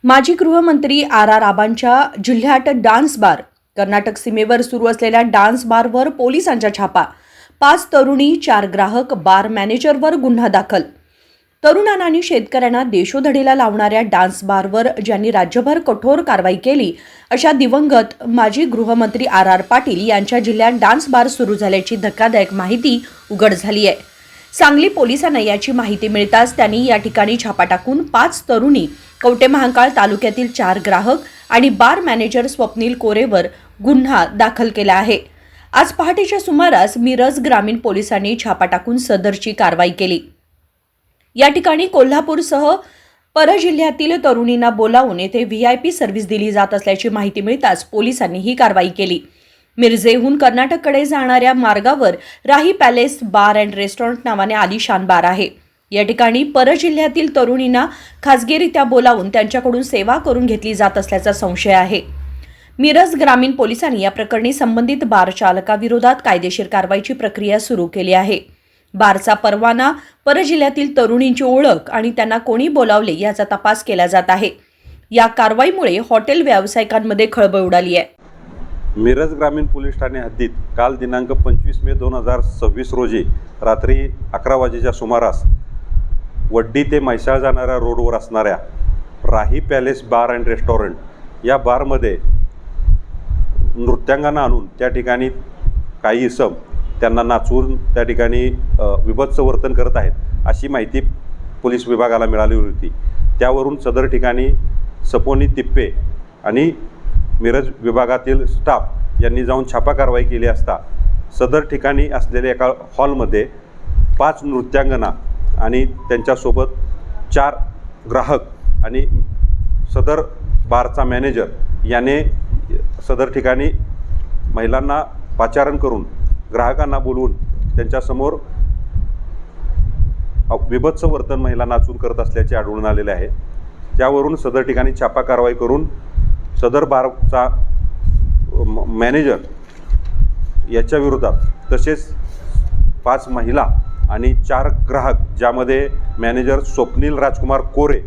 माजी गृहमंत्री आर आबांच्या जिल्ह्यात डान्स बार कर्नाटक सीमेवर सुरू असलेल्या डान्स बारवर पोलिसांचा छापा। 5 तरुणी 4 ग्राहक बार मॅनेजरवर गुन्हा दाखल। तरुणांना आणि शेतकऱ्यांना देशोधडीला लावणाऱ्या डान्स बारवर ज्यांनी राज्यभर कठोर कारवाई केली अशा दिवंगत माजी गृहमंत्री आर पाटील यांच्या जिल्ह्यात डान्स बार सुरू झाल्याची धक्कादायक माहिती उघड झाली आहे। सांगली पोलिसांना याची माहिती मिळताच त्यांनी या ठिकाणी छापा टाकून 5 तरुणी कवठेमहांकाळ तालुक्यातील 4 ग्राहक आणि बार मॅनेजर स्वप्नील कोरेवर गुन्हा दाखल केला आहे। आज पहाटेच्या सुमारास मिरज ग्रामीण पोलिसांनी छापा टाकून सदरची कारवाई केली। या ठिकाणी कोल्हापूरसह परजिल्ह्यातील तरुणींना बोलावून येथे व्हीआयपी सर्व्हिस दिली जात असल्याची माहिती मिळताच पोलिसांनी ही कारवाई केली। मिरजेहून कर्नाटककडे जाणाऱ्या मार्गावर राही पॅलेस बार अँड रेस्टॉरंट नावाने आलिशान बार आहे। या ठिकाणी परजिल्ह्यातील तरुणींना खासगीरित्या बोलावून त्यांच्याकडून सेवा करून घेतली जात असल्याचा संशय आहे। मिरज ग्रामीण पोलिसांनी या प्रकरणी संबंधित बार चालकाविरोधात कायदेशीर कारवाईची प्रक्रिया सुरू केली आहे। बारचा परवाना, परजिल्ह्यातील तरुणींची ओळख आणि त्यांना कोणी बोलावले याचा तपास केला जात आहे। या कारवाईमुळे हॉटेल व्यावसायिकांमध्ये खळबळ उडाली आहे। मिरज ग्रामीण पोलीस ठाणे हद्दीत काल दिनांक 25 मे 2026 रोजी रात्री 11 वाजेच्या सुमारास वड्डी ते म्हैसाळ जाणाऱ्या रोडवर असणाऱ्या राही पॅलेस बार अँड रेस्टॉरंट या बारमध्ये नृत्यांगना आणून त्या ठिकाणी काही इसम त्यांना नाचवून त्या ठिकाणी विभत्स वर्तन करत आहेत अशी माहिती पोलीस विभागाला मिळाली होती। त्यावरून सदर ठिकाणी सपोनी तिप्पे आणि मिरज विभागातील स्टाफ यांनी जाऊन छापा कारवाई केली असता सदर ठिकाणी असलेल्या एका हॉलमध्ये 5 नृत्यांगना आणि त्यांच्यासोबत 4 ग्राहक आणि सदर बारचा मॅनेजर याने सदर ठिकाणी महिलांना पाचारण करून ग्राहकांना बोलवून त्यांच्यासमोर विभत्स वर्तन महिला नाचून करत असल्याचे आढळून आलेले आहे। त्यावरून सदर ठिकाणी छापा कारवाई करून सदर बारचा मॅनेजर याच्या विरोधात तसेच 5 महिला आणि 4 ग्राहक ज्यामध्ये मॅनेजर स्वप्नील राजकुमार कोरे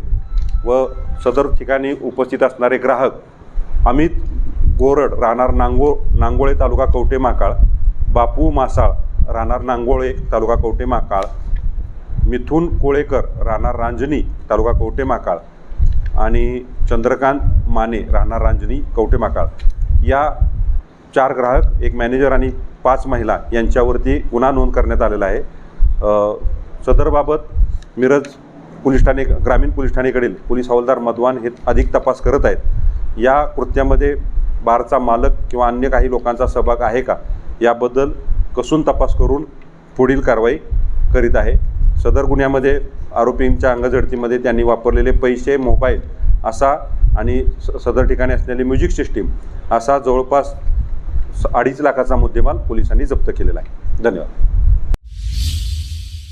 व सदर ठिकाणी उपस्थित असणारे ग्राहक अमित गोरड राहणार नांगोळे तालुका कवठेमहांकाळ, बापू मासाळ राहणार नांगोळे तालुका कवठेमहांकाळ, मिथुन कोळेकर राहणार रांजणी तालुका कवठेमहांकाळ आणि चंद्रकांत माने राहणार रांजणी कवठेमहांकाळ या 4 ग्राहक, 1 मॅनेजर आणि 5 महिला यांच्यावरती गुन्हा नोंद करण्यात आलेला आहे। सदरबाबत मिरज पोलीस ठाणे ग्रामीण पोलीस ठाणेकडील पोलीस हवालदार मधवान हे अधिक तपास करत आहेत। या कृत्यामध्ये बारचा मालक किंवा अन्य काही लोकांचा सहभाग आहे का याबद्दल कसून तपास करून पुढील कारवाई करीत आहे। सदर गुन्ह्यामध्ये आरोपींच्या अंगझडतीमध्ये त्यांनी वापरलेले पैसे, मोबाईल असा आणि सदर ठिकाणी असलेली म्युझिक सिस्टीम असा जवळपास 2.5 लाखाचा मुद्देमाल पोलिसांनी जप्त केलेला आहे। धन्यवाद।